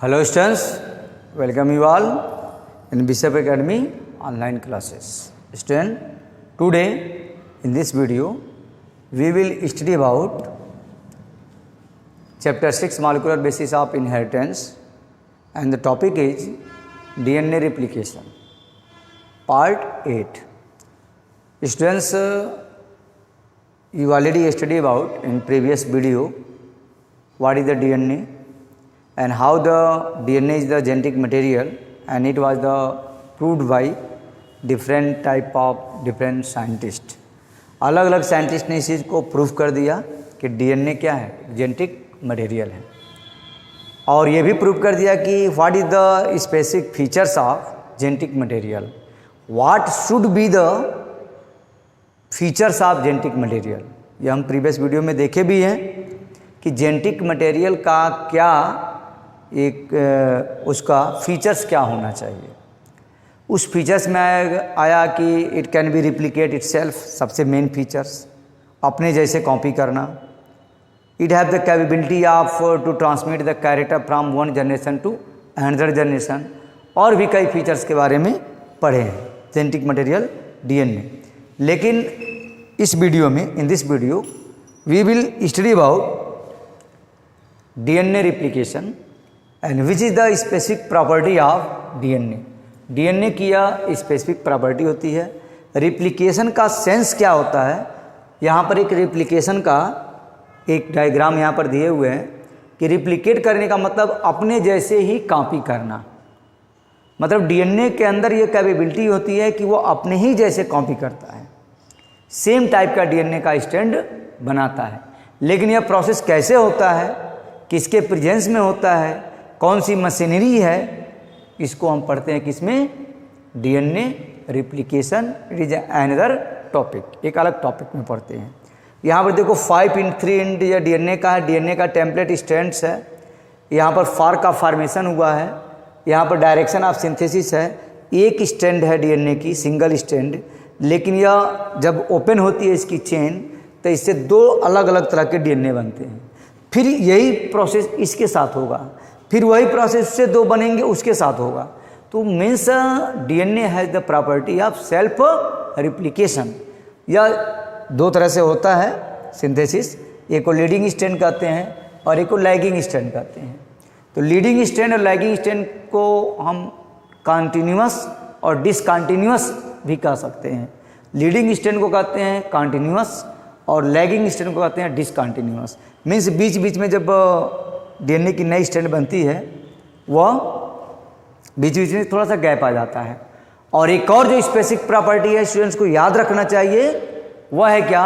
Hello students, welcome you all in Bishop Academy online classes. Student, today in this video we will study about chapter 6 molecular basis of inheritance and the topic is DNA replication part 8. Students, you already studied about in previous video what is the DNA and how the DNA is the genetic material, and it was the proved by different type of different scientists. अलग अलग scientist ने इस चीज़ को prove कर दिया कि DNA क्या है, जेनेटिक मटेरियल है, और ये भी प्रूव कर दिया कि what is the specific features of genetic material, what should be the features of genetic material. ये हम प्रीवियस वीडियो में देखे भी हैं कि जेनेटिक मटेरियल का क्या एक उसका फीचर्स क्या होना चाहिए. उस फीचर्स में आया कि it can be replicate itself, सबसे मेन फीचर्स अपने जैसे कॉपी करना. It have the capability of to transmit the character from one generation to another generation. और भी कई फीचर्स के बारे में पढ़े हैं जेनेटिक मटेरियल डीएनए. लेकिन इस वीडियो में, in this video we will study about DNA replication and which is the specific property of DNA. DNA की यह स्पेसिफिक प्रॉपर्टी होती है. रिप्लिकेशन का सेंस क्या होता है, यहाँ पर एक रिप्लिकेशन का एक डायग्राम यहाँ पर दिए हुए हैं कि रिप्लिकेट करने का मतलब अपने जैसे ही कॉपी करना. मतलब डीएनए के अंदर ये कैपेबिलिटी होती है कि वो अपने ही जैसे कॉपी करता है, सेम टाइप का डीएनए का स्टैंड बनाता है. लेकिन यह प्रोसेस कैसे होता है, किसके प्रेजेंस में होता है, कौन सी मशीनरी है, इसको हम पढ़ते हैं किसमें, DNA replication. It is another topic, एक अलग टॉपिक में पढ़ते हैं. यहाँ पर देखो 5'3" यह डीएनए का है, डीएनए का टेम्पलेट स्ट्रैंड्स है. यहाँ पर फार का फॉर्मेशन हुआ है. यहाँ पर डायरेक्शन ऑफ सिंथेसिस है. एक स्ट्रैंड है डीएनए की, सिंगल स्ट्रैंड, लेकिन यह जब ओपन होती है इसकी चेन तो इससे दो अलग अलग तरह के डीएनए बनते हैं. फिर यही प्रोसेस इसके साथ होगा, फिर वही प्रोसेस से दो बनेंगे उसके साथ होगा. तो means DNA has the property of self replication. यह दो तरह से होता है सिंथेसिस. एक को लीडिंग स्ट्रैंड कहते हैं और एक को लैगिंग स्ट्रैंड कहते हैं. तो लीडिंग स्ट्रैंड और लैगिंग स्ट्रैंड को हम कॉन्टिन्यूअस और डिसकॉन्टिन्यूअस भी कह सकते हैं. लीडिंग स्ट्रैंड को कहते हैं कॉन्टिन्यूअस और लैगिंग स्ट्रैंड को कहते हैं डिसकॉन्टिन्यूअस. मीन्स बीच बीच में जब डीएनए की नई स्ट्रैंड बनती है वह बीच बीच में थोड़ा सा गैप आ जाता है. और एक और जो स्पेसिफिक प्रॉपर्टी है स्टूडेंट्स को याद रखना चाहिए, वह है क्या,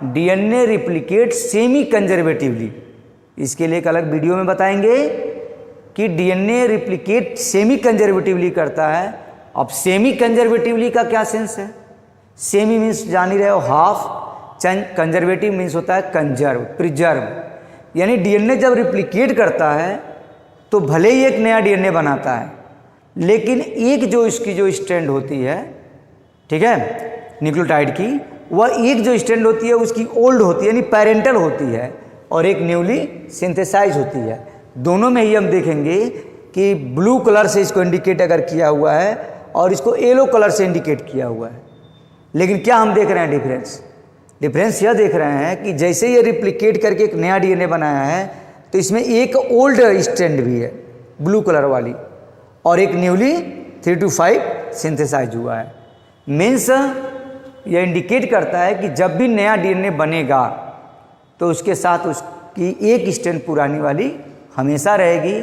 डीएनए रिप्लिकेट सेमी कंजर्वेटिवली. इसके लिए एक अलग वीडियो में बताएंगे कि डीएनए रिप्लिकेट सेमी कंजर्वेटिवली करता है. अब सेमी कंजर्वेटिवली का क्या सेंस है, सेमी मीन्स जान ही रहे हो हाफ, कंजर्वेटिव मीन्स होता है कंजर्व, प्रिजर्व. यानी डीएनए जब रिप्लिकेट करता है तो भले ही एक नया डीएनए बनाता है, लेकिन एक जो इसकी जो स्ट्रैंड होती है, ठीक है, न्यूक्लियोटाइड की, वह एक जो स्ट्रैंड होती है उसकी ओल्ड होती है यानी पेरेंटल होती है, और एक न्यूली सिंथेसाइज होती है. दोनों में ही हम देखेंगे कि ब्लू कलर से इसको इंडिकेट अगर किया हुआ है और इसको येलो कलर से इंडिकेट किया हुआ है. लेकिन क्या हम देख रहे हैं डिफरेंस यह देख रहे हैं कि जैसे ये रिप्लिकेट करके एक नया डीएनए बनाया है तो इसमें एक ओल्ड स्ट्रैंड भी है ब्लू कलर वाली, और एक न्यूली 3 to 5 सिंथेसाइज हुआ है. मीन्स यह इंडिकेट करता है कि जब भी नया डीएनए बनेगा तो उसके साथ उसकी एक स्ट्रैंड पुरानी वाली हमेशा रहेगी.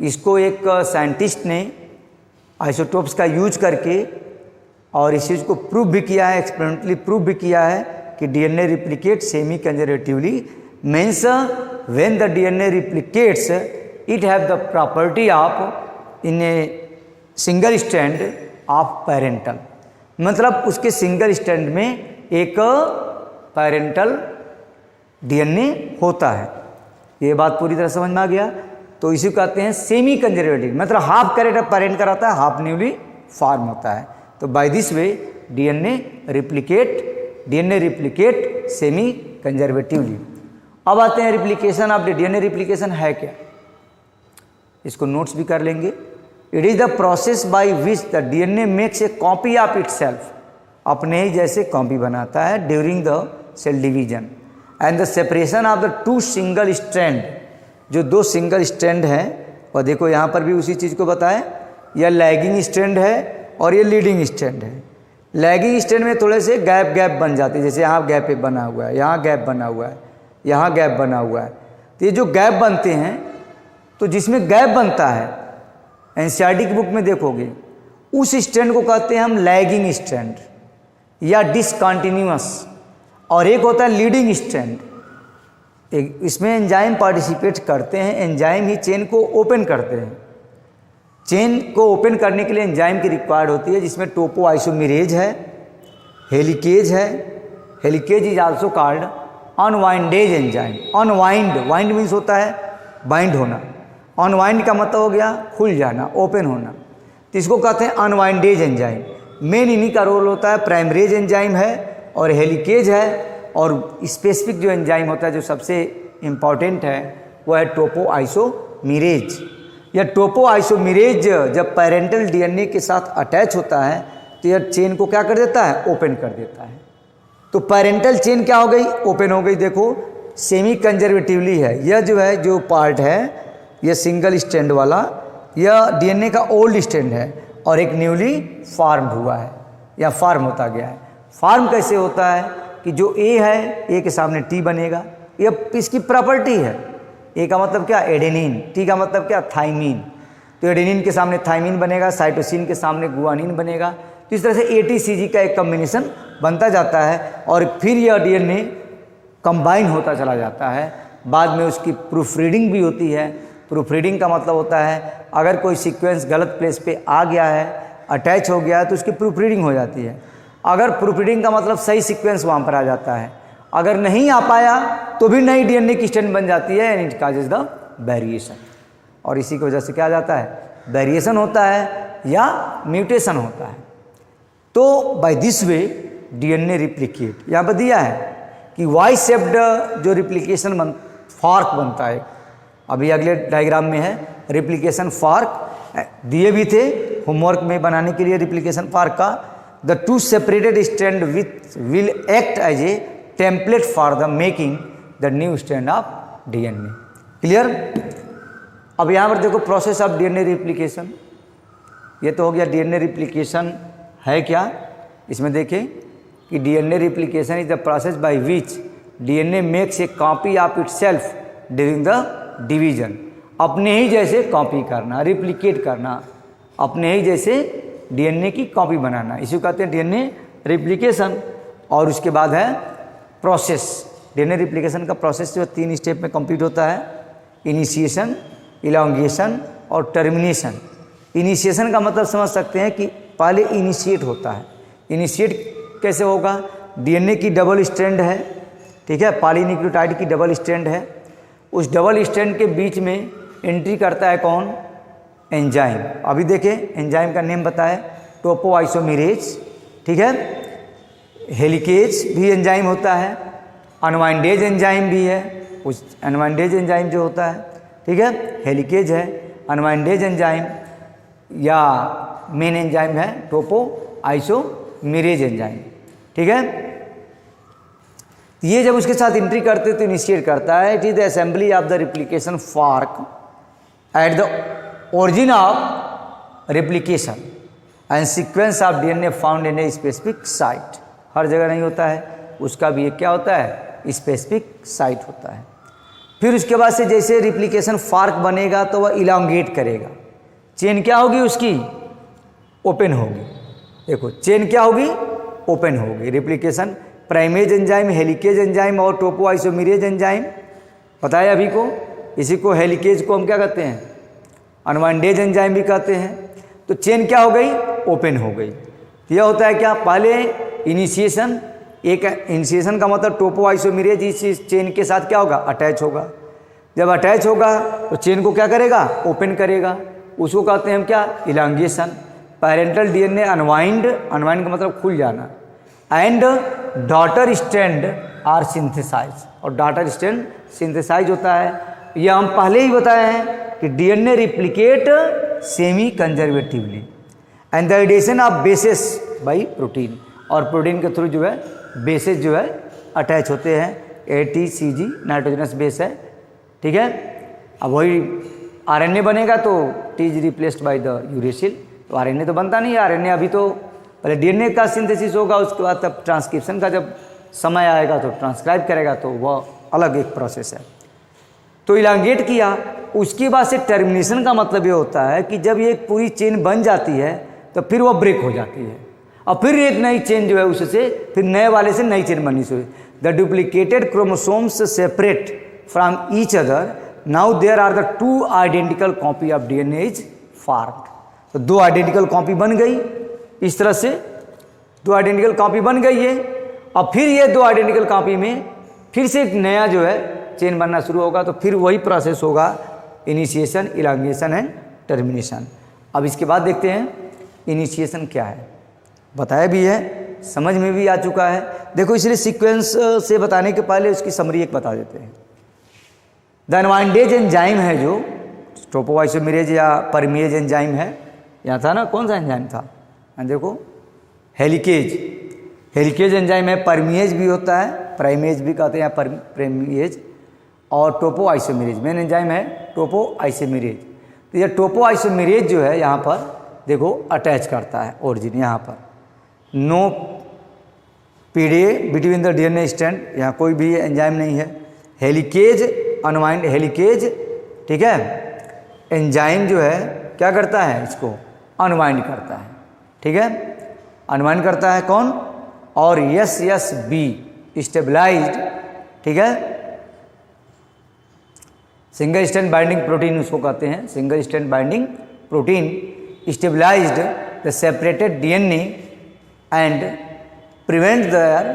इसको एक साइंटिस्ट ने आइसोटोप्स का यूज करके और इस चीज़ को प्रूव भी किया है, एक्सपेरिमेंटली प्रूव भी किया है कि DNA replicate semi conservatively. Means when the DNA replicates it have the property of in a single strand of parental. मतलब उसके सिंगल स्ट्रैंड में एक पेरेंटल डीएनए होता है. ये बात पूरी तरह समझ में आ गया. तो इसी को कहते हैं सेमी कंजर्वेटिव, मतलब हाफ कैरेक्टर पेरेंट का रहता है, हाफ न्यूली फॉर्म होता है. तो by this way DNA replicate semi conservatively. अब आते हैं रिप्लिकेशन ऑफ डीएनए. रिप्लिकेशन है क्या, इसको नोट्स भी कर लेंगे। It is the process by which the DNA makes a copy of itself, अपने ही जैसे कॉपी बनाता है during the cell division and the separation of the two single strand, जो दो सिंगल स्ट्रैंड है। और देखो यहाँ पर भी उसी चीज़ को बताएं, यह लैगिंग स्ट्रैंड है और ये लीडिंग स्ट्रैंड है। लैगिंग स्ट्रैंड में थोड़े से गैप बन जाते हैं, जैसे यहाँ गैप बना हुआ है, यहाँ गैप बना हुआ है, यहाँ गैप बना हुआ है। तो ये जो गैप बनते हैं, तो जिसमें गैप बनता है एनसीईआरटी की बुक में देखोगे, उस स्ट्रैंड को कहते हैं हम लैगिंग स्ट्रैंड या डिसकंटिन्यूअस। और एक होता है लीडिंग स्ट्रैंड, एक इसमें एंजाइम पार्टिसिपेट करते हैं, एंजाइम ही चेन को ओपन करते हैं। चेन को ओपन करने के लिए एंजाइम की रिक्वायर्ड होती है, जिसमें टोपो आइसोमेरेज है, हेलिकेज है। Helicase is also called unwindase enzyme. Unwind, wind means होता है बाइंड होना, अनवाइंड का मतलब हो गया खुल जाना, ओपन होना, तो इसको कहते हैं अनवाइंडेज एंजाइम। मेन इन्हीं का रोल होता है। प्राइमरेज एंजाइम है और हेलिकेज है, और स्पेसिफिक जो एंजाइम होता है जो सबसे इम्पॉर्टेंट है वो है टोपो आइसोमेरेज। यह टोपो आइसोमेरेज जब पेरेंटल डीएनए के साथ अटैच होता है तो यह चेन को क्या कर देता है, ओपन कर देता है। तो पेरेंटल चेन क्या हो गई, ओपन हो गई। देखो सेमी कंजर्वेटिवली है, यह जो है जो पार्ट है यह सिंगल स्ट्रैंड वाला, यह डीएनए का ओल्ड स्ट्रैंड है और एक न्यूली फॉर्म्ड हुआ है या फॉर्म होता गया है। फॉर्म कैसे होता है कि जो ए है, ए के सामने टी बनेगा, यह इसकी प्रॉपर्टी है। ए का मतलब क्या, एडेनिन, टी का मतलब क्या, थाइमीन। तो एडेनिन के सामने थाइमीन बनेगा, साइटोसिन के सामने गुआनिन बनेगा। तो इस तरह से ATCG का एक कॉम्बिनेशन बनता जाता है और फिर यह डीएनए कंबाइन होता चला जाता है। बाद में उसकी प्रूफ रीडिंग भी होती है। प्रूफ रीडिंग का मतलब होता है अगर कोई सीक्वेंस गलत प्लेस पे आ गया है, अटैच हो गया है, तो उसकी प्रूफ रीडिंग हो जाती है। अगर प्रूफ रीडिंग का मतलब सही सीक्वेंस वहाँ पर आ जाता है, अगर नहीं आ पाया तो भी नई डीएनए की स्ट्रैंड बन जाती है, and it causes the variation. और इसी की वजह से क्या जाता है, वेरिएशन होता है या म्यूटेशन होता है। तो by this way DNA replicate, यहाँ पर दिया है कि वाई शेप्ड जो रिप्लिकेशन फॉर्क बनता है, अभी अगले डायग्राम में है रिप्लिकेशन फॉर्क दिए भी थे होमवर्क में बनाने के लिए। रिप्लिकेशन फॉर्क का the two separated strand will act as a template for the making the new strand of DNA. Clear. अब यहाँ पर देखो प्रोसेस ऑफ डीएनए रिप्लिकेशन, ये तो हो गया डीएनए रिप्लिकेशन है क्या। इसमें देखें कि DNA replication is the process by which DNA makes a copy of itself during the division. अपने ही जैसे कॉपी करना, रिप्लिकेट करना, अपने ही जैसे डीएनए की कॉपी बनाना, इसी को कहते हैं डीएनए रिप्लिकेशन। और उसके बाद है प्रोसेस। डीएनए रिप्लिकेशन का प्रोसेस जो 3 स्टेप में कंप्लीट होता है, इनिशिएशन, इलॉन्गेशन और टर्मिनेशन। इनिशिएशन का मतलब समझ सकते हैं कि पहले इनिशिएट होता है। इनिशिएट कैसे होगा, डीएनए की डबल स्ट्रैंड है, ठीक है, पॉलीन्यूक्लियोटाइड की डबल स्ट्रैंड है, उस डबल स्ट्रैंड के बीच में एंट्री करता है कौन, एंजाइम। अभी देखें एंजाइम का नेम बताए, टोपो आइसोमेरेज, ठीक है। हेलिकेज भी एंजाइम होता है, अनवाइंडेज एंजाइम भी है, उस अनवाइंडेज एंजाइम जो होता है, ठीक है, हेलिकेज है, अनवाइंडेज एंजाइम या मेन एंजाइम है टोपो आइसोमेरेज एंजाइम, ठीक है। ये जब उसके साथ एंट्री करते तो इनिशिएट करता है, it is the assembly of the replication fork at the origin of replication and sequence of DNA found in a specific site। हर जगह नहीं होता है, उसका भी एक क्या होता है, स्पेसिफिक साइट होता है। फिर उसके बाद से जैसे रिप्लिकेशन फॉर्क बनेगा तो वह इलांगेट करेगा, चेन क्या होगी उसकी, ओपन होगी। देखो चेन क्या होगी, ओपन होगी। Replication primase enzyme, helicase enzyme और टोपो आइसोमेरेज एंजाइम बताया अभी को। इसी को हेलिकेज को हम क्या कहते हैं, अनवाइंडेज एंजाइम भी कहते हैं। तो चेन क्या हो गई, ओपन हो गई। यह होता है क्या, पहले इनिशिएशन, एक इनिशिएशन का मतलब टोपो आइसोमेरेज इस चेन के साथ क्या होगा, अटैच होगा। जब अटैच होगा तो चेन को क्या करेगा, ओपन करेगा, उसको कहते हैं हम क्या, elongation. Parental DNA unwind, unwind का मतलब खुल जाना, and daughter strand are synthesize, और डॉटर स्ट्रैंड सिंथेसाइज होता है। यह हम पहले ही बताए हैं कि कि DNA replicate semi conservatively and the addition of bases by protein, और प्रोटीन के थ्रू जो है बेसेस जो है अटैच होते हैं। ATCG नाइट्रोजनस बेस है, ठीक है। अब वही RNA बनेगा तो T is replaced by the uracil, तो RNA तो बनता नहीं है। RNA अभी तो पहले DNA का सिंथेसिस होगा, उसके बाद तब ट्रांसक्रिप्शन का जब समय आएगा तो ट्रांसक्राइब करेगा, तो वह अलग एक प्रोसेस है। तो इलांगेट किया, उसके बाद से टर्मिनेशन का मतलब ये होता है कि जब ये पूरी चेन बन जाती है तो फिर वह ब्रेक हो जाती है, और फिर एक नई चेन जो है उससे फिर नए वाले से नई चेन बननी शुरू। The duplicated chromosomes separate from each other, now there are the 2 identical copy of DNA is formed. तो 2 आइडेंटिकल कॉपी बन गई, इस तरह से 2 आइडेंटिकल कॉपी बन गई है, और फिर ये 2 आइडेंटिकल कॉपी में फिर से एक नया जो है चेन बनना शुरू होगा, तो फिर वही प्रोसेस होगा, इनिशिएशन, इलांगेशन एंड टर्मिनेशन। अब इसके बाद देखते हैं इनिशिएशन क्या है, बताया भी है, समझ में भी आ चुका है। देखो इसलिए सीक्वेंस से बताने के पहले उसकी समरी एक बता देते हैं। द अनवाइंडेज एंजाइम है जो टोपोआइसोमेरेज या परमेज एंजाइम है, यहाँ था ना, कौन सा एंजाइम था, देखो हेलिकेज, हेलिकेज एंजाइम है। परमेज भी होता है, प्राइमेज भी कहते हैं, परमेज, और टोपोआइसोमेरेज मेन एंजाइम है टोपोआइसोमेरेज। तो ये टोपोआइसोमेरेज जो है यहाँ पर देखो अटैच करता है ओरिजिन, यहाँ पर no PDA between the DNA strand, यहाँ कोई भी एंजाइम नहीं है। हेलिकेज, अनवाइंड हेलिकेज, ठीक है। एंजाइम जो है क्या करता है, इसको अनवाइंड करता है, ठीक है, अनवाइंड करता है कौन, और SSB स्टेबलाइज्ड, ठीक है, सिंगल स्ट्रैंड बाइंडिंग प्रोटीन उसको कहते हैं, single strand binding protein stabilized the separated DNA and prevent their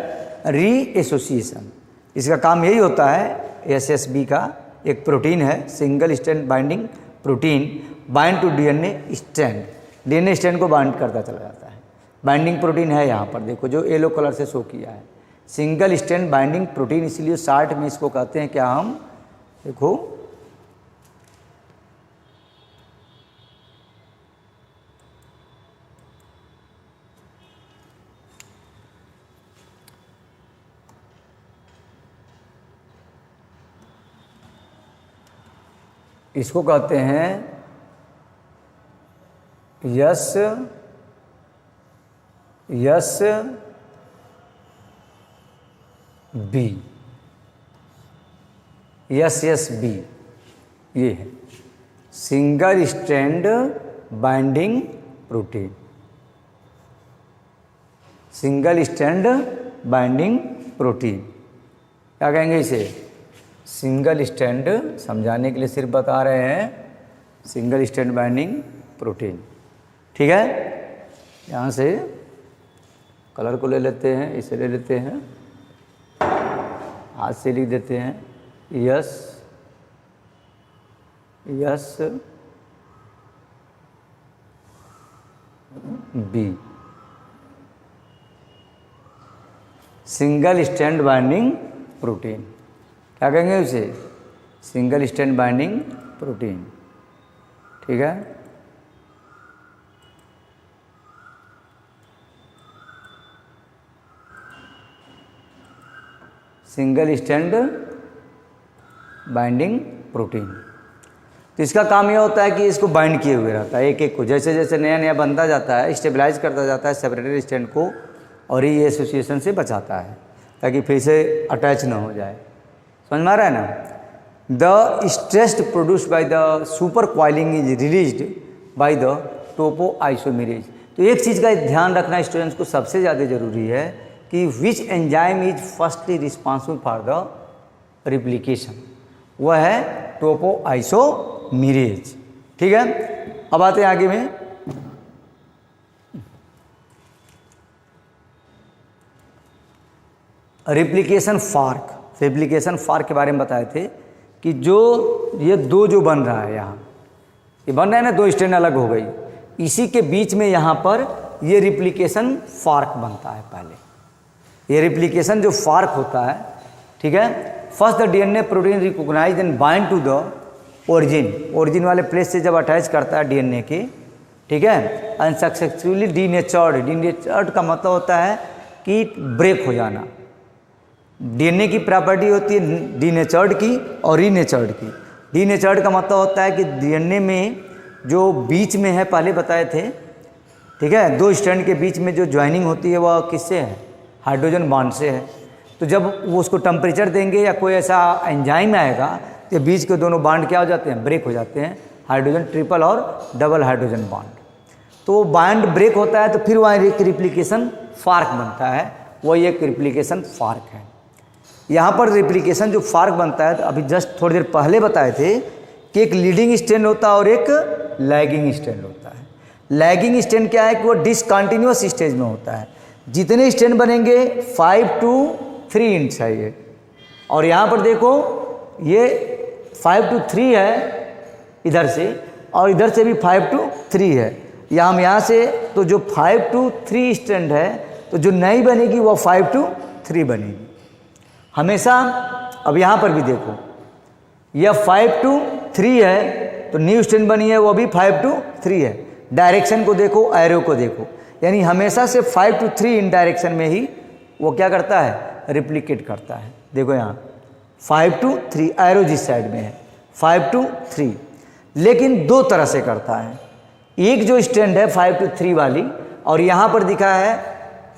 reassociation. इसका काम यही होता है, SSB का एक प्रोटीन है, single strand binding protein, bind to DNA strand को बाइंड करता चला जाता है। बाइंडिंग प्रोटीन है यहाँ पर देखो, जो येलो कलर से शो किया है, सिंगल स्ट्रैंड बाइंडिंग प्रोटीन, इसलिए शॉर्ट में इसको कहते हैं क्या हम, देखो इसको कहते हैं SSB, ये है single strand binding protein, single strand binding protein, क्या कहेंगे इसे, सिंगल स्ट्रैंड, समझाने के लिए सिर्फ बता रहे हैं, सिंगल स्ट्रैंड बाइंडिंग प्रोटीन, ठीक है। यहाँ से कलर को ले लेते हैं, इसे ले लेते हैं, हाथ से लिख देते हैं SSB, single strand binding protein, क्या कहेंगे उसे, सिंगल स्ट्रैंड बाइंडिंग प्रोटीन, ठीक है। सिंगल स्ट्रैंड बाइंडिंग प्रोटीन, तो इसका काम यह होता है कि इसको बाइंड किए हुए रहता है एक एक को, जैसे जैसे नया नया बनता जाता है, स्टेबलाइज करता जाता है सेपरेटेड स्ट्रैंड को, और ये एसोसिएशन से बचाता है ताकि फिर से अटैच ना हो जाए। समझ में आ रहा है ना। The stress produce by the super coiling is released by the topoisomerase. तो एक चीज़ का ध्यान रखना स्टूडेंट्स को सबसे ज़्यादा जरूरी है कि which enzyme is firstly responsible for the replication, वह है टोपोआइसोमेरेज, ठीक है। अब आते हैं आगे में, रिप्लिकेशन फार्क। रिप्लिकेशन फार्क के बारे में बताए थे कि जो ये दो जो बन रहा है, यहाँ ये बन रहा है ना, दो स्ट्रैंड अलग हो गई, इसी के बीच में यहाँ पर ये रिप्लिकेशन फार्क बनता है। पहले ये रिप्लिकेशन जो फार्क होता है, ठीक है, first the DNA protein recognize and bind to the origin वाले प्लेस से जब अटैच करता है डीएनए के, ठीक है, अनसक्सेसफुली डीनेचर्ड का मतलब होता है कि ब्रेक हो जाना। डीएनए की प्रॉपर्टी होती है डीनेचर्ड की और रीनेचर्ड की। डीनेचर्ड का मतलब होता है कि डीएनए में जो बीच में है, पहले बताए थे, ठीक है, दो स्ट्रैंड के बीच में जो ज्वाइनिंग होती है वह किससे है? हाइड्रोजन बॉन्ड से है। तो जब वो उसको टेम्परेचर देंगे या कोई ऐसा एंजाइम आएगा तो बीच के दोनों बॉन्ड क्या हो जाते हैं? ब्रेक हो जाते हैं, हाइड्रोजन ट्रिपल और डबल हाइड्रोजन बॉन्ड। तो बॉन्ड ब्रेक होता है तो फिर वहाँ एक रिप्लिकेशन फार्क बनता है, वही एक रिप्लिकेशन फार्क है। यहाँ पर रिप्लिकेशन जो फार्क बनता है, तो अभी जस्ट थोड़ी देर पहले बताए थे कि एक लीडिंग स्ट्रैंड होता है और एक लैगिंग स्ट्रैंड होता है। लैगिंग स्ट्रैंड क्या है कि वो डिसकंटिन्यूअस स्टेज में होता है। जितने स्ट्रैंड बनेंगे 5 to 3 इंच है ये, और यहाँ पर देखो ये 5 to 3 है इधर से, और इधर से भी 5 to 3 है। या हम यहाँ से तो जो 5 to 3 स्ट्रैंड है, तो जो नई बनेगी वो 5 to 3 बनेगी हमेशा। अब यहाँ पर भी देखो यह 5 to 3 है, तो न्यू स्ट्रैंड बनी है वो भी 5 to 3 है। डायरेक्शन को देखो, एरो को देखो, यानी हमेशा से 5 to 3 इन डायरेक्शन में ही वो क्या करता है? रिप्लिकेट करता है। देखो यहाँ 5 to 3, एरो जिस साइड में है 5 to 3, लेकिन दो तरह से करता है। एक जो स्ट्रैंड है 5 to 3 वाली, और यहाँ पर दिखा है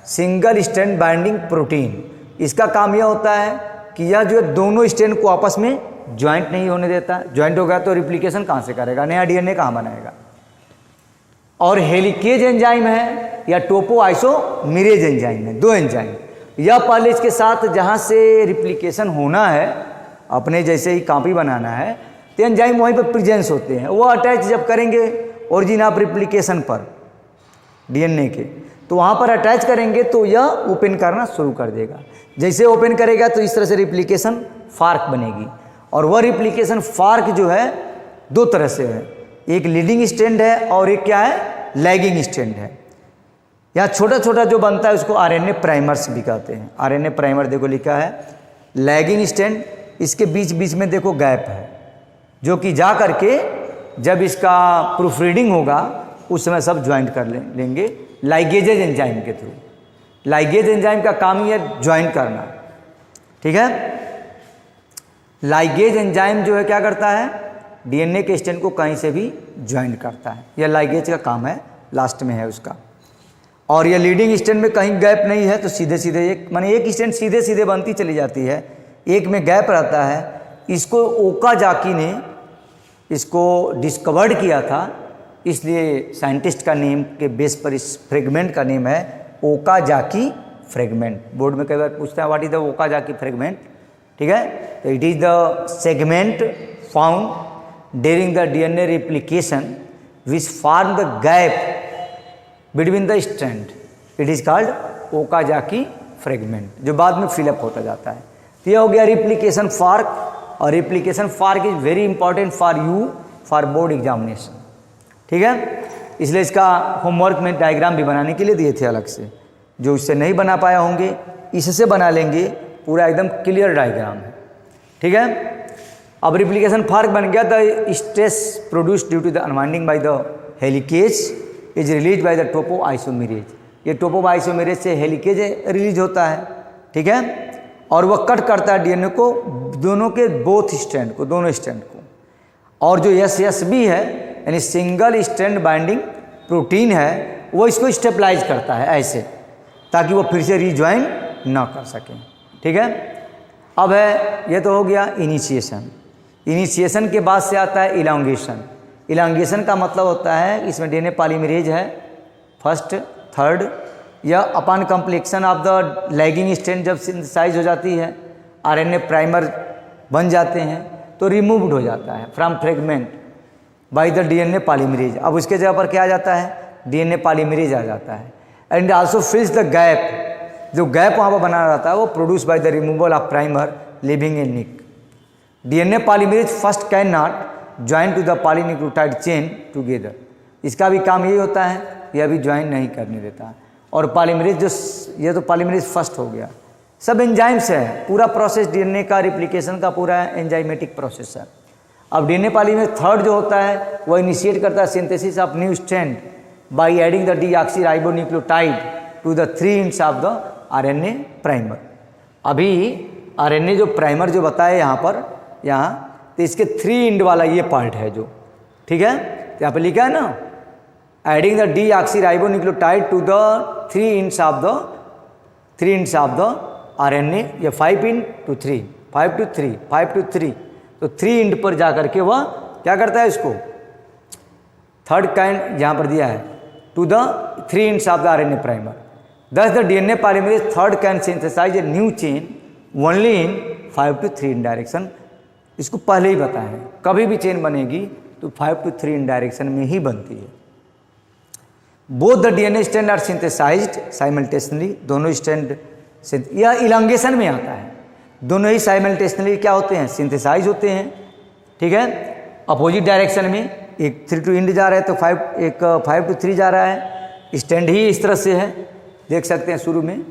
सिंगल स्ट्रैंड बाइंडिंग प्रोटीन। इसका काम यह होता है कि यह जो दोनों स्ट्रैंड को आपस में ज्वाइंट नहीं होने देता। ज्वाइंट होगा तो रिप्लिकेशन कहाँ से करेगा? नया डीएनए कहाँ बनाएगा? और हेलिकेज एंजाइम है या टोपोआइसोमेरेज एंजाइम है, दो एंजाइम। यह पहले इसके साथ जहाँ से रिप्लिकेशन होना है, अपने जैसे ही कॉपी बनाना है, तो एंजाइम वहीं पर प्रेजेंस होते हैं। वो अटैच जब करेंगे ओरिजिन ऑफ रिप्लिकेशन पर डीएनए के, तो वहाँ पर अटैच करेंगे तो यह ओपन करना शुरू कर देगा। जैसे ओपन करेगा तो इस तरह से रिप्लिकेशन फार्क बनेगी। और वह रिप्लिकेशन फार्क जो है दो तरह से है, एक लीडिंग स्ट्रैंड है और एक क्या है? लैगिंग स्ट्रैंड है। यहाँ छोटा छोटा जो बनता है उसको आरएनए प्राइमर्स भी कहते हैं। आरएनए प्राइमर देखो लिखा है लैगिंग स्ट्रैंड, इसके बीच बीच में देखो गैप है, जो कि जा करके जब इसका प्रूफ रीडिंग होगा उस समय सब ज्वाइंट कर लेंगे लाइगेजेज एंजाइम के थ्रू। लाइगेज एंजाइम का काम ही है ज्वाइंट करना, ठीक है। लाइगेज एंजाइम जो है क्या करता है? डीएनए के स्ट्रैंड को कहीं से भी ज्वाइंट करता है। यह लाइगेज का काम है, लास्ट में है उसका। और यह लीडिंग स्ट्रैंड में कहीं गैप नहीं है तो सीधे सीधे एक माने एक स्ट्रैंड सीधे सीधे बनती चली जाती है, एक में गैप रहता है। इसको ओकाजाकी ने इसको डिस्कवर्ड किया था, इसलिए साइंटिस्ट का नेम के बेस पर इस फ्रेगमेंट का नेम है ओकाजाकी फ्रेगमेंट। बोर्ड में कई बार पूछता है what is the Okazaki fragment, ठीक है। तो it is the segment found during the DNA replication which form the gap between the strand, it is called Okazaki fragment, जो बाद में फिलअप होता जाता है। तो यह हो गया रिप्लिकेशन फार्क। और रिप्लिकेशन फार्क is very important for you for board examination, ठीक है। इसलिए इसका होमवर्क में डायग्राम भी बनाने के लिए दिए थे अलग से, जो इससे नहीं बना पाया होंगे इससे बना लेंगे, पूरा एकदम क्लियर डायग्राम है, ठीक है। अब रिप्लिकेशन फार्क बन गया। The stress produced due to the unwinding by the helicase is release by the topoisomerase. ये टोपोआइसोमेरेज से हेलिकेज रिलीज होता है, ठीक है। और वह कट करता है डीएनए को, दोनों के बोथ स्ट्रैंड को, दोनों स्ट्रैंड को। और जो SSB है यानी सिंगल स्ट्रैंड बाइंडिंग प्रोटीन है, वो इसको स्टेबलाइज करता है ऐसे, ताकि वो फिर से रिज्वाइन ना कर सकें, ठीक है। अब है ये तो हो गया इनिशिएशन। इनिशिएशन के बाद से आता है इलांगेशन। इलांगेशन का मतलब होता है इसमें डीएनए पॉलीमरेज है फर्स्ट, थर्ड, या upon completion of the lagging strand जब सिंथेसाइज हो जाती है, आरएनए प्राइमर बन जाते हैं, तो रिमूव्ड हो जाता है from fragment bye the DNA polymerase. अब उसके जगह पर क्या आ जाता है? डीएनए पॉलीमरेज आ जाता है। And also fills the gap, जो गैप वहाँ पर बना रहता है वो produce by the removal of primer living in nick. DNA polymerase first can not join to the polynucleotide chain together. इसका भी काम यही होता है, यह भी ज्वाइन नहीं करने देता। और पॉलीमरेज जो ये तो पॉलीमरेज फर्स्ट हो गया, सब एंजाइम्स है, पूरा प्रोसेस डीएनए का रिप्लिकेशन का पूरा एंजाइमेटिक प्रोसेस है। अब डीएनए पॉलीमरेज थर्ड जो होता है वह इनिशिएट करता है synthesis of new strand by adding the deoxyribonucleotide to the 3 ends of the RNA primer. अभी आरएनए जो प्राइमर जो बताया यहाँ पर, यहाँ तो इसके 3 एंड वाला ये पार्ट है जो, ठीक है, तो यहाँ पर लिखा है ना, adding the deoxyribonucleotide to the 3 ends of the RNA, ये 5 into 3, 5 to 3, 5 to 3, तो 3 एंड पर जाकर के वह क्या करता है इसको थर्ड काइंड यहाँ पर दिया है to the 3 ends of the RNA primer. Thus the DNA polymerase third can synthesize a new chain only in 5 to 3 in direction. इसको पहले ही बताया है, कभी भी चेन बनेगी तो 5 to 3 इन डायरेक्शन में ही बनती है। Both the DNA strand are synthesized simultaneously, दोनों स्ट्रैंड यह इलांगेशन में आता है, दोनों ही साइमल्टेनियसली क्या होते हैं, सिंथेसाइज होते हैं, ठीक है, अपोजिट डायरेक्शन में। एक 3 to इंड जा रहा है तो 5 to 3 जा रहा है। स्टैंड ही इस तरह से है, देख सकते हैं शुरू में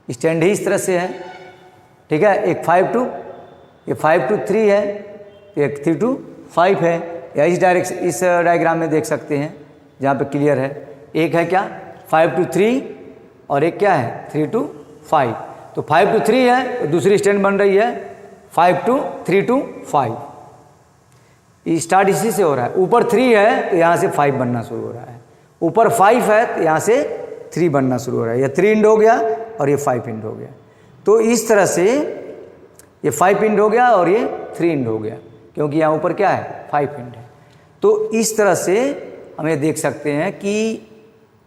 स्टैंड ही इस तरह से है, ठीक है, एक 5 to 3 है, एक 3 to 5 है, या इस डायरेक्शन इस डायग्राम में देख सकते हैं जहाँ पे क्लियर है। एक है क्या 5 to 3 और एक क्या है 3 to 5, तो 5 to 3 है तो दूसरी स्टैंड बन रही है 5 to 3 to 5। स्टार्ट इसी से हो रहा है, ऊपर 3 है तो यहाँ से 5 बनना शुरू हो रहा है, ऊपर 5 है तो यहाँ से 3 बनना शुरू हो रहा है, ये 3 इंड हो गया और ये 5 इंड हो गया। तो इस तरह से ये 5 इंड हो गया और ये 3 इंड हो गया, क्योंकि यहाँ ऊपर क्या है 5 इंड है। तो इस तरह से हमें देख सकते हैं कि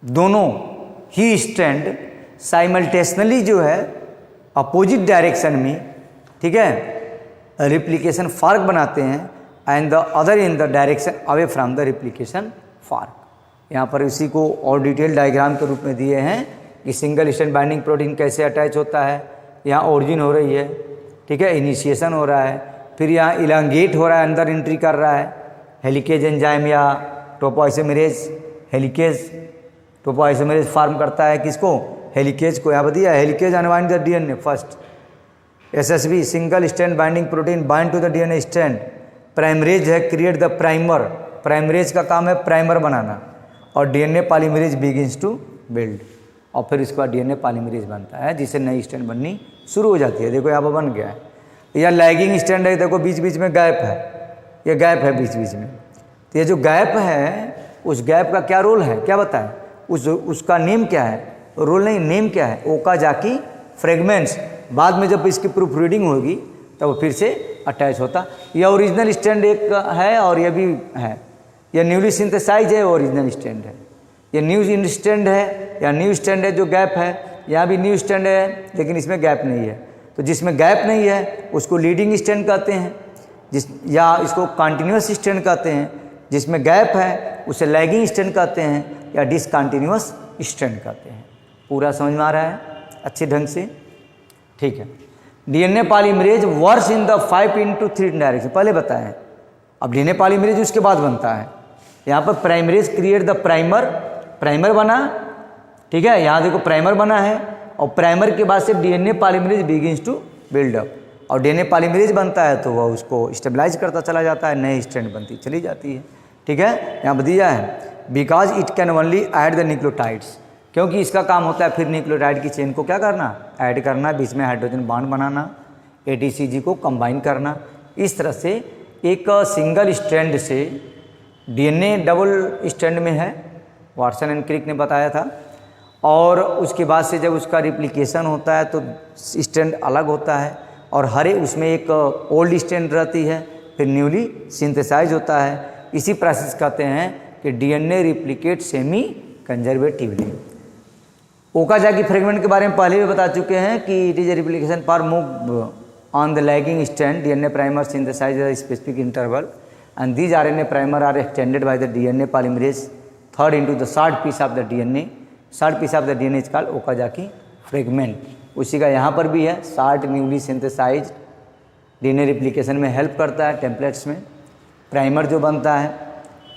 दोनों ही स्ट्रैंड साइमल्टेनियसली जो है अपोजिट डायरेक्शन में, ठीक है, रिप्लिकेशन फार्क बनाते हैं, and the other in the direction away from the replication फार्क। यहाँ पर इसी को और डिटेल डायग्राम के रूप में दिए हैं कि सिंगल स्ट्रैंड बाइंडिंग प्रोटीन कैसे अटैच होता है। यहाँ ओरिजिन हो रही है, ठीक है, इनिशिएशन हो रहा है, फिर यहाँ इलांगेट हो रहा है, अंदर एंट्री कर रहा है, हेलिकेज एंजाइम या टोपोआइसोमेरेज, हेलिकेज टोपोआइसोमेरेज फॉर्म करता है किसको, हेलिकेज को। यहाँ पर दिया helicase unwind the DNA first, SSB single strand binding protein bind to the DNA strand. Primase है क्रिएट द प्राइमर, प्राइमरेज का काम है प्राइमर बनाना, और DNA polymerase begins to build, और फिर इसके बाद डीएनए पॉलीमरेज बनता है जिससे नई स्ट्रैंड बननी शुरू हो जाती है। देखो यहाँ पर बन गया है, यह लैगिंग स्ट्रैंड है, देखो बीच बीच में गैप है, यह गैप है बीच बीच में, तो ये जो गैप है उस गैप का क्या रोल है, क्या बताएं, उसका नेम क्या है, रोल नहीं नेम क्या है, ओकाजाकी फ्रेगमेंट्स। बाद में जब इसकी प्रूफ रीडिंग होगी तब वो फिर से अटैच होता। यह ओरिजिनल स्ट्रैंड एक है और यह भी है, यह न्यूली सिंथेसाइज है, ओरिजिनल स्ट्रैंड है, यह न्यू स्ट्रैंड है या न्यू स्ट्रैंड है जो गैप है, यहाँ भी न्यू स्ट्रैंड है लेकिन इसमें गैप नहीं है। तो जिसमें गैप नहीं है उसको लीडिंग स्ट्रैंड कहते हैं, या इसको कॉन्टिन्यूस स्ट्रैंड कहते हैं। जिसमें गैप है उसे लैगिंग स्ट्रैंड कहते हैं या डिसकॉन्टिन्यूस स्ट्रैंड कहते हैं। पूरा समझ में आ रहा है अच्छे ढंग से, ठीक है। DNA polymerase works in the 5 into 3 direction, पहले बताया है। अब डीएनए पॉलीमरेज उसके बाद बनता है। यहाँ पर प्राइमरेज क्रिएट द प्राइमर, प्राइमर बना, ठीक है, यहाँ देखो प्राइमर बना है, और प्राइमर के बाद से DNA polymerase begins to build up, और डीएनए पॉलीमरेज बनता है तो वह उसको स्टेबलाइज करता चला जाता है, नई स्ट्रैंड बनती चली जाती है, ठीक है। यहाँ पर दिया है because it can only add the nucleotides, क्योंकि इसका काम होता है फिर न्यूक्लियोटाइड की चेन को क्या करना, ऐड करना, बीच में हाइड्रोजन बॉन्ड बनाना, एटीसीजी को कंबाइन करना। इस तरह से एक सिंगल स्ट्रैंड से डीएनए डबल स्ट्रैंड में है, वाटसन एंड क्रिक ने बताया था, और उसके बाद से जब उसका रिप्लिकेशन होता है तो स्ट्रैंड अलग होता है, और हर एक उसमें एक ओल्ड स्ट्रैंड रहती है, फिर न्यूली सिंथेसाइज होता है। इसी प्रोसेस कहते हैं कि DNA replicate semi conservatively. Okazaki fragment के बारे में पहले भी बता चुके हैं कि इट इज ए रिप्लिकेशन पर move on the lagging strand, DNA primer synthesize at specific interval, and these RNA primer are extended by the DNA polymerase third into the third piece of the DNA. Third piece of the DNA is called Okazaki fragment. उसी का यहाँ पर भी है, short newly synthesized DNA replication में help करता है, templates में प्राइमर जो बनता है,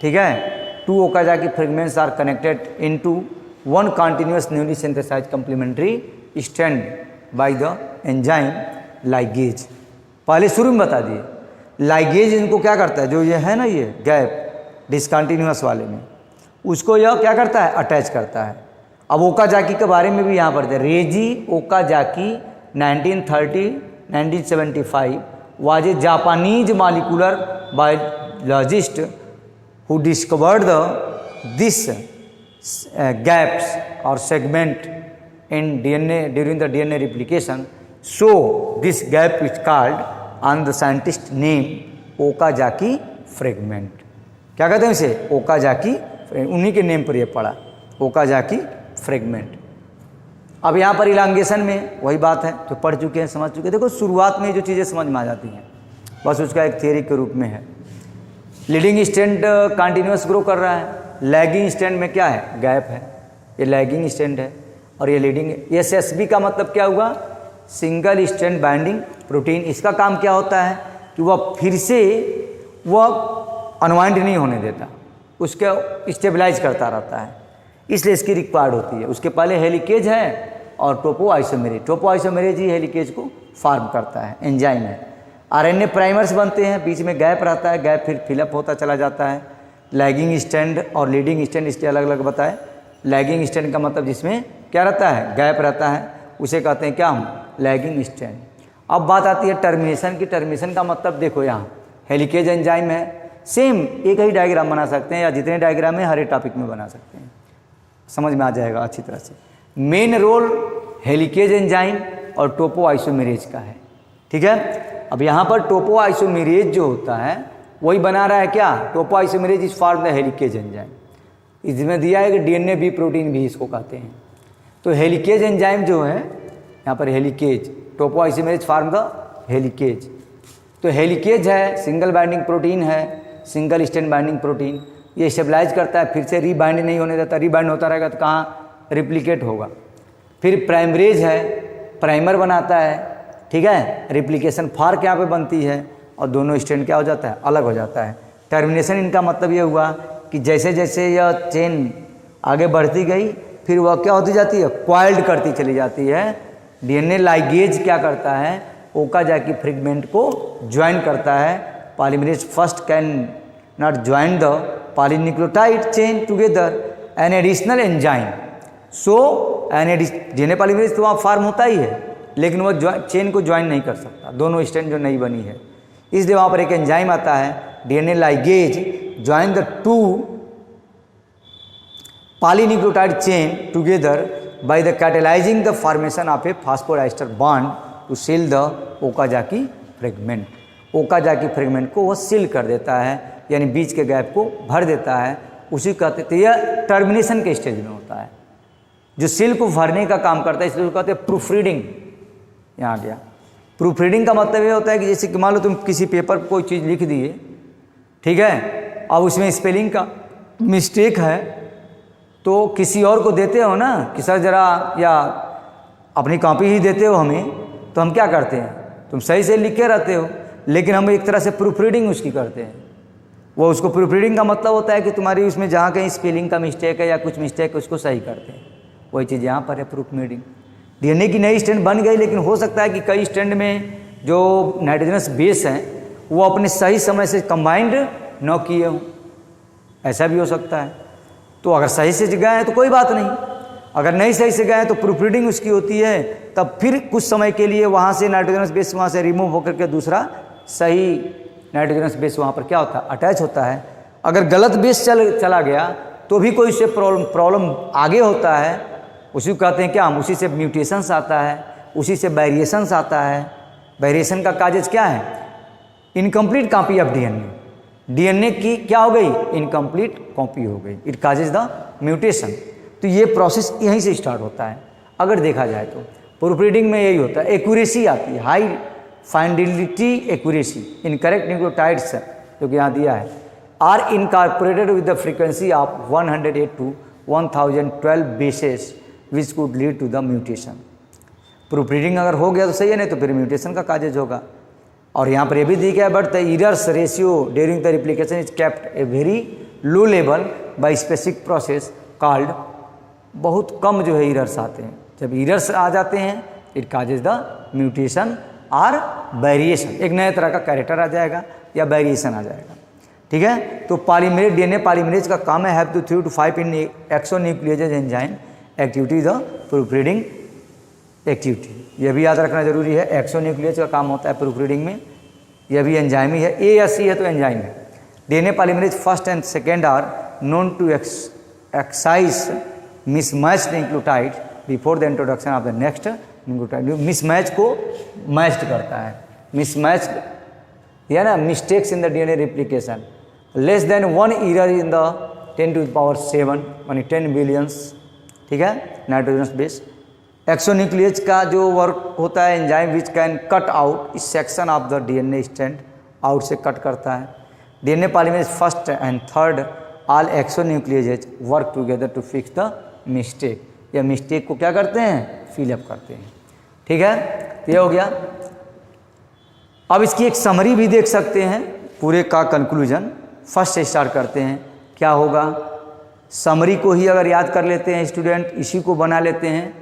ठीक है। 2 Okazaki fragments are connected into one continuous newly synthesized complementary strand by the enzyme ligase. पहले शुरू में बता दिए, लाइगेज इनको क्या करता है, जो ये है ना ये गैप डिसकंटिन्यूअस वाले में, उसको यह क्या करता है, अटैच करता है। अब ओकाजाकी के बारे में भी यहाँ पर रेजी Okazaki 1930-1975 was a Japanese molecular biologist who discovered this gaps or segment in DNA during the DNA replication. So this gap is called on the scientist name Okazaki fragment. क्या कहते हैं इसे, ओकाजाकी, उन्हीं के नेम पर ये पड़ा Okazaki fragment. अब यहाँ पर इलांगेशन में वही बात है जो पढ़ चुके हैं, समझ चुके हैं। देखो शुरुआत में जो चीज़ें समझ में आ जाती हैं बस उसका एक थियरी के रूप में है। लीडिंग स्टैंड कंटिन्यूअस ग्रो कर रहा है, लैगिंग स्टैंड में क्या है, गैप है, ये लैगिंग स्टैंड है और ये लीडिंग। SSB का मतलब क्या हुआ, सिंगल स्टैंड बाइंडिंग प्रोटीन। इसका काम क्या होता है कि वह फिर से वह अनवाइंड नहीं होने देता, उसके स्टेबलाइज करता रहता है, इसलिए इसकी रिक्वायर्ड होती है। उसके पहले हेलिकेज है और टोपो आइसोमेरेज ही हेलिकेज को फॉर्म करता है, एंजाइम है। RNA प्राइमर्स बनते हैं, बीच में गैप रहता है, गैप फिर फिलअप होता चला जाता है। लैगिंग स्टैंड और लीडिंग स्टैंड इसके अलग अलग बताए। लैगिंग स्टैंड का मतलब जिसमें क्या रहता है, गैप रहता है, उसे कहते हैं क्या हम, लैगिंग स्टैंड। अब बात आती है टर्मिनेशन की। टर्मिनेशन का मतलब देखो यहाँ हेलिकेज एंजाइम है, सेम एक ही डायग्राम बना सकते हैं या जितने डायग्राम है हर एक टॉपिक में बना सकते हैं, समझ में आ जाएगा अच्छी तरह से। मेन रोल हेलिकेज एंजाइम और टोपो आइसोमेरेज का है, ठीक है। अब यहाँ पर टोपो आइसोमेरेज जो होता है वही बना रहा है क्या, topoisomerase is form the helicase enzyme. इसमें दिया है कि DNA बी प्रोटीन भी इसको कहते हैं। तो हेलिकेज एंजाइम जो है यहाँ पर helicase, topoisomerase form the helicase. तो हेलिकेज है, सिंगल बाइंडिंग प्रोटीन है, सिंगल स्टैंड बाइंडिंग प्रोटीन, ये स्टेबलाइज करता है, फिर से रीबाइंड नहीं होने देता। रीबाइंड होता रहेगा तो कहाँ रिप्लिकेट होगा। फिर प्राइमरेज है, प्राइमर बनाता है, ठीक है। रिप्लिकेशन फार्क यहाँ पे बनती है और दोनों स्टैंड क्या हो जाता है, अलग हो जाता है। टर्मिनेशन इनका मतलब ये हुआ कि जैसे जैसे यह चेन आगे बढ़ती गई फिर वह क्या होती जाती है, क्वाइल्ड करती चली जाती है। DNA लाइगेज क्या करता है, ओकाजाकी फ्रेगमेंट को ज्वाइन करता है। Polymerase first can not join the polynucleotide chain together an additional enzyme. So DNA polymerase तो वहाँ फॉर्म होता ही है लेकिन वो चेन को ज्वाइन नहीं कर सकता, दोनों स्टैंड जो नई बनी है, इसलिए वहाँ पर एक एंजाइम आता है DNA ligase join the two polynucleotide chain together by the catalyzing the formation of a phosphodiester bond to seal the Okazaki fragment. Okazaki fragment को वह सील कर देता है, यानी बीच के गैप को भर देता है, उसी कहते थे। यह टर्मिनेशन के स्टेज में होता है जो सील को भरने का काम करता है, इसलिए कहते हैं प्रूफ रीडिंग। यहाँ गया प्रूफ रीडिंग का मतलब ये होता है कि जैसे कि मान लो तुम किसी पेपर पर कोई चीज़ लिख दिए, ठीक है, अब उसमें स्पेलिंग का मिस्टेक है तो किसी और को देते हो ना कि सर ज़रा, या अपनी कॉपी ही देते हो हमें, तो हम क्या करते हैं, तुम सही से लिख के रहते हो, लेकिन हम एक तरह से प्रूफ रीडिंग उसकी करते हैं। वो उसको प्रूफ रीडिंग का मतलब होता है कि तुम्हारी उसमें जहाँ कहीं स्पेलिंग का मिस्टेक है या कुछ मिस्टेक है उसको सही करते हैं। वही चीज़ यहाँ पर है प्रूफ रीडिंग। DNA की नई स्टैंड बन गई, लेकिन हो सकता है कि कई स्टैंड में जो नाइट्रोजनस बेस हैं वो अपने सही समय से कंबाइंड न किए हों, ऐसा भी हो सकता है। तो अगर सही से गए हैं तो कोई बात नहीं, अगर नहीं सही से गए हैं तो प्रूफ रीडिंग उसकी होती है, तब फिर कुछ समय के लिए वहाँ से नाइट्रोजनस बेस वहाँ से रिमूव होकर के दूसरा सही नाइट्रोजनस बेस वहाँ पर क्या होता है, अटैच होता है। अगर गलत बेस चला गया तो भी कोई उससे प्रॉब्लम आगे होता है, उसी को कहते हैं क्या हम, उसी से म्यूटेशंस आता है, उसी से वेरिएशंस आता है। वेरिएशन का काजेज क्या है, इनकम्प्लीट कॉपी ऑफ DNA की क्या हो गई, इनकम्प्लीट कॉपी हो गई, इट काजेज द म्यूटेशन। तो ये प्रोसेस यहीं से स्टार्ट होता है अगर देखा जाए तो। प्रूफ रीडिंग में यही होता है, एक्यूरेसी आती है, high fidelity accuracy. Incorrect nucleotides जो कि यहाँ दिया है are incorporated with the frequency of 108 to 1012 bases which could lead to the mutation. Proof reading अगर हो गया तो सही है, नहीं तो फिर म्यूटेशन का काजेज होगा। और यहाँ पर ये भी दिया गया, but the errors ratio during the replication is kept a very low level by specific process called. बहुत कम जो है एरर्स आते हैं, जब एरर्स आ जाते हैं इट काजेज द म्यूटेशन और वेरिएशन, एक नए तरह का कैरेक्टर आ जाएगा, या वेरिएशन आ जाएगा। ठीक है, तो पॉलीमरेज डीएनए पॉलीमरेज का काम है have to 3 to 5 in exonucleases enzyme activity the proof reading activity. यह भी याद रखना जरूरी है, एक्सोन्यूक्लियोज का काम होता है प्रूफ रीडिंग में, यह भी एंजाइम ही है। ए या सी है तो एंजाइम है। DNA polymerase first and second are known to excise mismatched nucleotide before the introduction of the next nucleotide. Mismatch को मैच्ड करता है, मिसमैच्ड या ना mistakes in the DNA replication, less than 1 error in the 10 to the power 7 यानी 10 billions. ठीक है, nitrogenous base. Exonuclease का जो वर्क होता है enzyme which can cut out इस section of the DNA strand, out से कट करता है। DNA polymerase first and third all exonuclease work together to fix the mistake. या मिस्टेक को क्या करते हैं, फिलअप करते हैं। ठीक है, ये हो गया। अब इसकी एक समरी भी देख सकते हैं, पूरे का कंक्लूजन फर्स्ट से स्टार्ट करते हैं। क्या होगा, समरी को ही अगर याद कर लेते हैं स्टूडेंट, इसी को बना लेते हैं।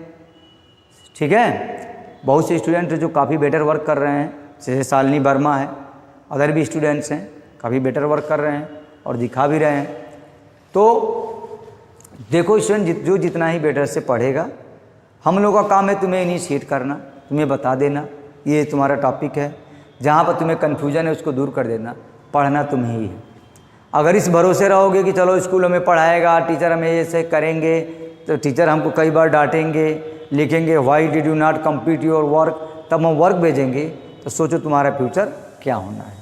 ठीक है, बहुत से स्टूडेंट जो काफ़ी बेटर वर्क कर रहे हैं, जैसे शालिनी वर्मा है, अदर भी स्टूडेंट्स हैं काफ़ी बेटर वर्क कर रहे हैं और दिखा भी रहे हैं। तो देखो स्टूडेंट, जो जितना ही बेटर से पढ़ेगा, हम लोग का काम है तुम्हें इनिशिएट करना, तुम्हें बता देना ये तुम्हारा टॉपिक है, जहाँ पर तुम्हें कन्फ्यूजन है उसको दूर कर देना, पढ़ना तुम्हें ही है। अगर इस भरोसे रहोगे कि चलो स्कूलों में पढ़ाएगा टीचर, हमें ऐसे करेंगे, तो टीचर हमको कई बार डांटेंगे, लिखेंगे why did you not complete your work, तब हम वर्क भेजेंगे, तो सोचो तुम्हारा फ्यूचर क्या होना है।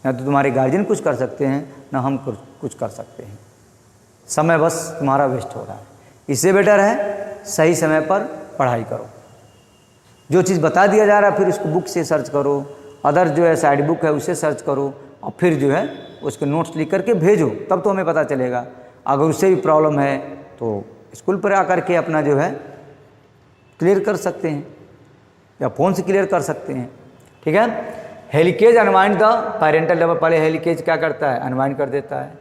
ना तो तुम्हारे गार्जियन कुछ कर सकते हैं, ना हम कुछ कर सकते हैं। समय बस तुम्हारा वेस्ट हो रहा है। इससे बेटर है सही समय पर पढ़ाई करो। जो चीज़ बता दिया जा रहा है फिर उसको बुक से सर्च करो, अदर जो है साइड बुक है उससे सर्च करो, और फिर जो है उसके नोट्स लिख करके भेजो, तब तो हमें पता चलेगा। अगर उससे भी प्रॉब्लम है तो स्कूल पर आकर के अपना जो है क्लियर कर सकते हैं, या फ़ोन से क्लियर कर सकते हैं। ठीक है, helicase unwind the parental level, पहले हेलिकेज क्या करता है, अनवाइंड कर देता है।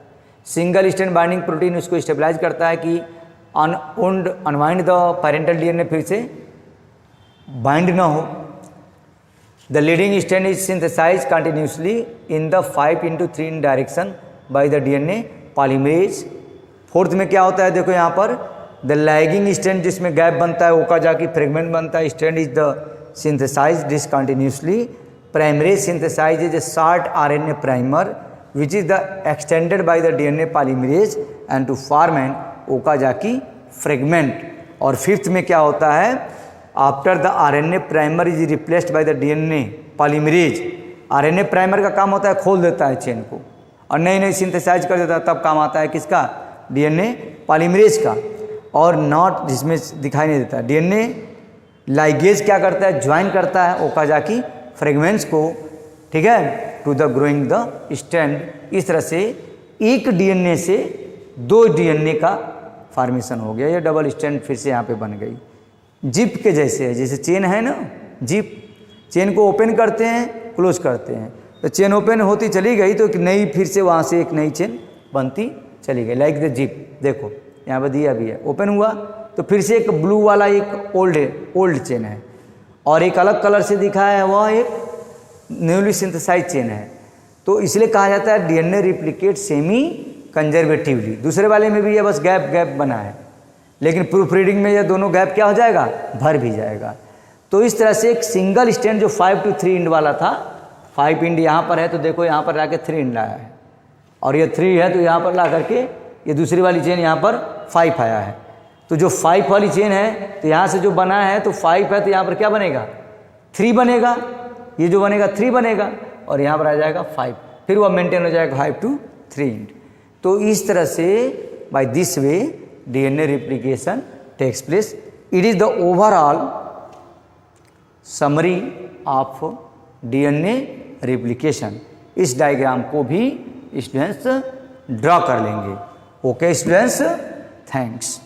सिंगल स्ट्रैंड बाइंडिंग प्रोटीन उसको स्टेबलाइज करता है कि अनवाइंड द पैरेंटल डीएनए फिर से बाइंड ना हो। The leading strand is synthesize continuously in the 5 into 3 direction by the DNA polymerase. Fourth में क्या होता है, देखो यहाँ पर द लैगिंग स्ट्रैंड जिसमें गैप बनता है, ओकाजाकी फ्रेगमेंट बनता है, strand is the synthesize discontinuously. Primase synthesize is a short RNA primer which is the extended by the DNA polymerase and to form an Okazaki fragment। और fifth में क्या होता है, after the RNA primer is replaced by the DNA polymerase. RNA primer का काम होता है खोल देता है चेन को और नई नई सिंथेसाइज कर देता है, तब काम आता है किसका, डीएनए पॉलीमरेज का। और नॉट जिसमें दिखाई नहीं देता, डीएनए लाइगेज क्या करता है, ज्वाइन करता है ओकाजाकी फ्रेगमेंट्स को। ठीक है, to the growing the strand. इस तरह से एक डीएनए से 2 डीएनए का फॉर्मेशन हो गया, ये डबल स्ट्रैंड फिर से यहाँ पे बन गई। जिप के जैसे है, जैसे चेन है ना, जिप चेन को ओपन करते हैं क्लोज करते हैं, तो चेन ओपन होती चली गई तो एक नई फिर से वहाँ से एक नई चेन बनती चली गई, लाइक द जिप। देखो यहाँ पर दिया भी है, ओपन हुआ तो फिर से एक ब्लू वाला एक ओल्ड चेन है, और एक अलग कलर से दिखा है वह एक न्यूली सिंथेसाइज चेन है। तो इसलिए कहा जाता है डीएनए रिप्लिकेट सेमी कंजर्वेटिवली। दूसरे वाले में भी ये बस गैप बना है, लेकिन प्रूफ रीडिंग में ये दोनों गैप क्या हो जाएगा, भर भी जाएगा। तो इस तरह से एक सिंगल स्ट्रैंड जो 5 to 3 इंड वाला था, 5 इंड यहाँ पर है तो देखो यहाँ पर लाके 3 इंड आया है, और ये 3 है तो यहाँ पर ला करके ये दूसरी वाली चेन यहाँ पर 5 आया है। तो जो 5 वाली चेन है तो यहाँ से जो बना है तो 5 है, तो यहाँ पर क्या बनेगा, 3 बनेगा, ये जो बनेगा 3 बनेगा, और यहाँ पर आ जाएगा 5, फिर वह मेंटेन हो जाएगा 5 to 3 इंड। तो इस तरह से by this way DNA replication takes place. It is the overall summary of DNA replication. इस डायग्राम को भी स्टूडेंट्स ड्रॉ कर लेंगे। Okay students, thanks.